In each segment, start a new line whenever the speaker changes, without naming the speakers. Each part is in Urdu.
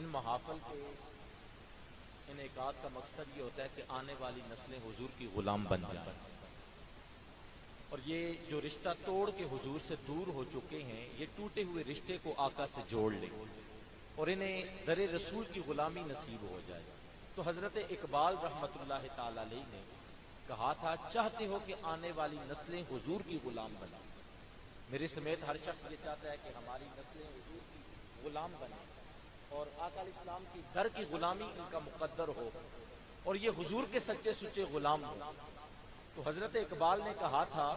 ان محافل کے انعقاد کا مقصد یہ ہوتا ہے کہ آنے والی نسلیں حضور کی غلام بن جائیں، اور یہ جو رشتہ توڑ کے حضور سے دور ہو چکے ہیں یہ ٹوٹے ہوئے رشتے کو آقا سے جوڑ لیں اور انہیں در رسول کی غلامی نصیب ہو جائے۔ تو حضرت اقبال رحمت اللہ تعالی علیہ نے کہا تھا، چاہتے ہو کہ آنے والی نسلیں حضور کی غلام بنیں۔ میرے سمیت ہر شخص یہ چاہتا ہے کہ ہماری نسلیں حضور کی غلام بنیں اور آقا علیہ السلام کی در کی غلامی ان کا مقدر ہو اور یہ حضور کے سچے سچے غلام ہو۔ تو حضرت اقبال نے کہا تھا،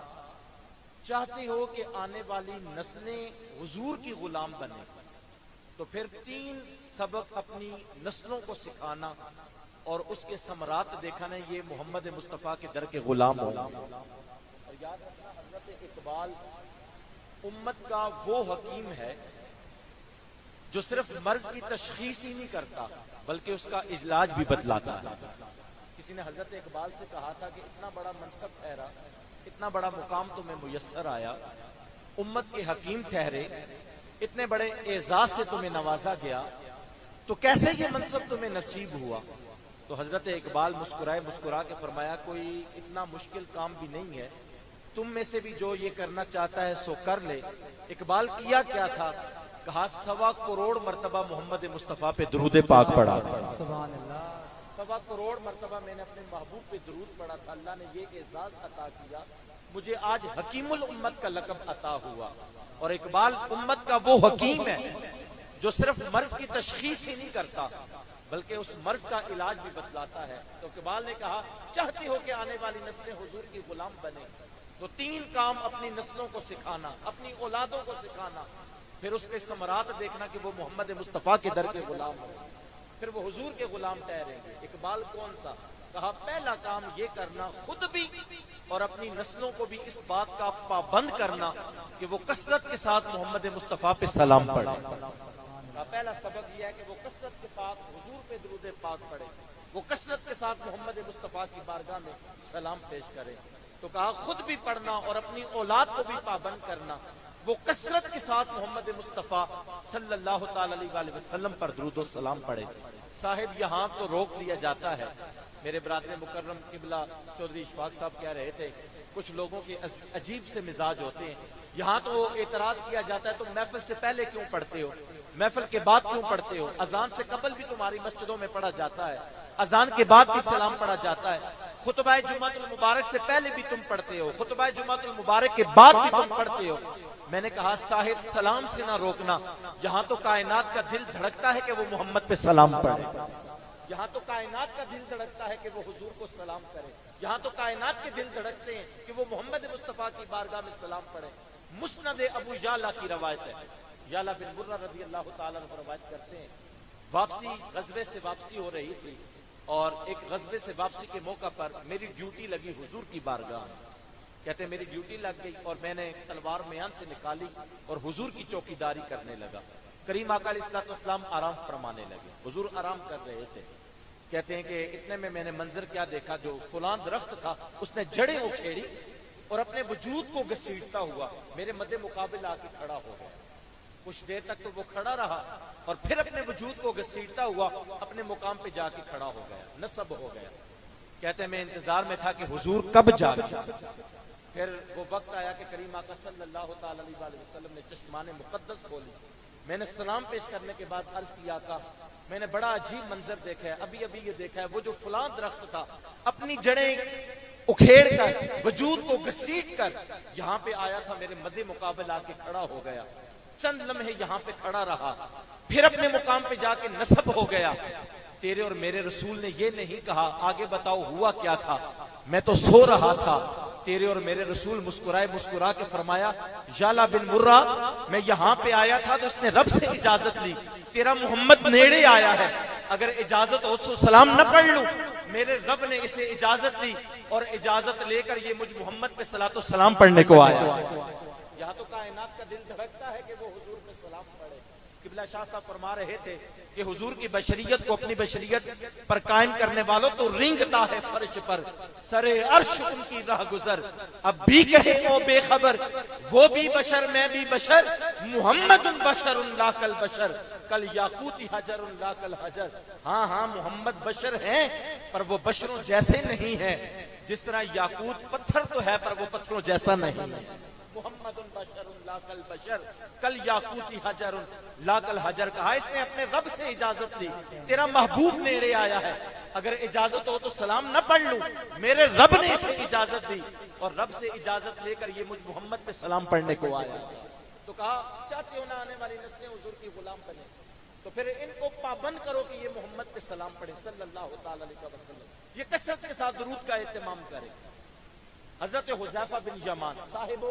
چاہتے ہو کہ آنے والی نسلیں حضور کی غلام بنیں تو پھر 3 سبق اپنی نسلوں کو سکھانا اور اس کے ثمرات دیکھنا، یہ محمد مصطفیٰ کے در کے غلام ہو۔ اور یاد رکھنا، حضرت اقبال امت کا وہ حکیم ہے جو صرف مرض کی تشخیص ہی نہیں کرتا بلکہ اس کا علاج بھی بتلاتا ہے۔ کسی نے حضرت اقبال سے کہا تھا کہ اتنا بڑا منصب ٹھہرا، اتنا بڑا مقام تمہیں میسر آیا، امت کے حکیم ٹھہرے، اتنے بڑے اعزاز سے تمہیں نوازا گیا، تو کیسے یہ منصب تمہیں نصیب ہوا؟ تو حضرت اقبال مسکرا کے فرمایا، کوئی اتنا مشکل کام بھی نہیں ہے، تم میں سے بھی جو یہ کرنا چاہتا ہے سو کر لے۔ اقبال کیا کیا تھا؟ کہا 1.25 کروڑ مرتبہ محمد مصطفیٰ پہ درود پاک پڑھا۔
سبحان اللہ۔
1.25 کروڑ مرتبہ میں نے اپنے محبوب پہ درود پڑھا تھا، اللہ نے یہ اعزاز عطا کیا، مجھے آج حکیم الامت کا لقب عطا ہوا۔ اور اقبال امت کا وہ حکیم ہے جو صرف مرض کی تشخیص ہی نہیں کرتا بلکہ اس مرض کا علاج بھی بتلاتا ہے۔ تو اقبال نے کہا، چاہتے ہو کہ آنے والی نسلیں حضور کی غلام بنے تو 3 کام اپنی نسلوں کو سکھانا، اپنی اولادوں کو سکھانا، پھر اس کے ثمرات دیکھنا کہ وہ محمد مصطفیٰ کے در کے غلام ہو، پھر وہ حضور کے غلام ٹھہریں گے۔ اقبال کون سا؟ کہا پہلا کام یہ کرنا، خود بھی اور اپنی نسلوں کو بھی اس بات کا پابند کرنا کہ وہ کثرت کے ساتھ محمد مصطفیٰ پہ سلام پڑھے۔ پہلا سبق یہ ہے کہ وہ کثرت کے ساتھ حضور پہ درود پاک پڑھے، وہ کثرت کے ساتھ محمد مصطفیٰ کی بارگاہ میں سلام پیش کرے۔ تو کہا خود بھی پڑھنا اور اپنی اولاد کو بھی پابند کرنا، وہ کثرت کے ساتھ محمد مصطفیٰ صلی اللہ تعالی علیہ وسلم پر درود و سلام پڑھے۔ صاحب یہاں تو روک دیا جاتا ہے، میرے برادر مکرم قبلہ چودھری اشفاق صاحب کہہ رہے تھے، کچھ لوگوں کے عجیب سے مزاج ہوتے ہیں، یہاں تو اعتراض کیا جاتا ہے تم محفل سے پہلے کیوں پڑھتے ہو، محفل کے بعد کیوں پڑھتے ہو، اذان سے قبل بھی تمہاری مسجدوں میں پڑھا جاتا ہے، اذان کے بعد بھی سلام پڑھا جاتا ہے، خطبہ جمعۃ المبارک سے پہلے بھی تم پڑھتے ہو، خطبہ جمعۃ المبارک کے بعد بھی تم پڑھتے ہو۔ میں نے کہا صاحب سلام سے نہ روکنا، یہاں تو کائنات کا دل دھڑکتا ہے کہ وہ محمد پہ سلام پڑھے، یہاں تو کائنات کا دل دھڑکتا ہے کہ وہ حضور کو سلام کرے، یہاں تو کائنات کے دل دھڑکتے ہیں کہ وہ محمد مصطفیٰ کی بارگاہ میں سلام پڑھے۔ مسند ابو یعلا کی روایت ہے، یعلا بن مرہ رضی اللہ تعالیٰ عنہ روایت کرتے ہیں، غزوے سے واپسی ہو رہی تھی اور ایک غزوے سے واپسی کے موقع پر میری ڈیوٹی لگی حضور کی بارگاہ میں، کہتے ہیں میری ڈیوٹی لگ گئی اور میں نے تلوار میان سے نکالی اور حضور کی چوکیداری کرنے لگا۔ کریم آقا علیہ الصلوۃ والسلام آرام فرمانے لگے، حضور آرام کر رہے تھے۔ کہتے ہیں کہ اتنے میں نے منظر کیا دیکھا، جو فلان درخت تھا اس نے جڑیں اکھیڑی اور اپنے وجود کو گھسیٹتا ہوا میرے مد مقابل آ کے کھڑا ہو گیا۔ کچھ دیر تک تو وہ کھڑا رہا اور پھر اپنے وجود کو گھسیٹتا ہوا اپنے مقام پہ جا کے کھڑا ہو گیا، نصب ہو گیا۔ کہتے ہیں میں انتظار میں تھا کہ حضور کب جائے۔ پھر وہ وقت آیا کہ کریم آقا صلی اللہ تعالی علیہ وسلم نے چشمان مقدس کھولی، میں نے سلام پیش کرنے کے بعد عرض کیا آقا میں نے بڑا عجیب منظر دیکھا ہے، ابھی یہ دیکھا ہے، وہ جو فلاں درخت تھا اپنی جڑیں اکھیڑ کر وجود کو گھسیٹ کر یہاں پہ آیا تھا، میرے مد مقابل آ کے کھڑا ہو گیا، چند لمحے یہاں پہ کھڑا رہا، پھر اپنے مقام پہ جا کے نصب ہو گیا۔ تیرے اور میرے رسول نے یہ نہیں کہا آگے بتاؤ ہوا کیا تھا، میں تو سو رہا تھا۔ تیرے اور میرے رسول مسکرا کے فرمایا، یعلا بن مرہ میں یہاں پہ آیا تھا تو اس نے رب سے اجازت لی، تیرا محمد نیڑے آیا ہے، اگر اجازت ہو تو سلام نہ پڑھ لوں، میرے رب نے اسے اجازت دی اور اجازت لے کر یہ مجھ محمد پہ صلاۃ و سلام پڑھنے کو آیا۔ یہاں تو کائنات کا دل دھڑکتا ہے کہ وہ حضور پہ سلام پڑھے۔ قبلہ شاہ صاحب فرما رہے تھے کہ حضور کی بشریت کو اپنی بشریت پر قائم کرنے والوں تو رینگتا ہے فرش پر، سرے عرش ان کی راہ گزر، اب بھی کہے او بے خبر، وہ بھی بشر میں بھی بشر، محمد بشر لا کل بشر، کل یاقوتی حجر لا کل حجر۔ ہاں ہاں محمد بشر ہیں پر وہ بشروں جیسے نہیں ہیں، جس طرح یاقوت پتھر تو ہے پر وہ پتھروں جیسا نہیں ہے۔ محمد بشر لا کل بشر، کل یاقوتی حجر لا کل حجر کہا۔ اس نے اپنے رب سے اجازت لی، تیرا محبوب نیڑے آیا ہے، اگر اجازت ہو تو سلام نہ پڑھ لوں، میرے رب نے اسے اجازت دی اور رب سے اجازت لے کر یہ مجھ محمد پہ سلام پڑھنے کو آیا۔ تو کہا چاہتے ہو نہ آنے والی نسلیں حضور کی غلام بنے تو پھر ان کو پابند کرو کہ یہ محمد پہ سلام پڑھے صلی اللہ تعالی علیہ وسلم، یہ کثرت کے ساتھ درود کا اہتمام کرے۔ حضرت حذیفہ بن یمان صاحب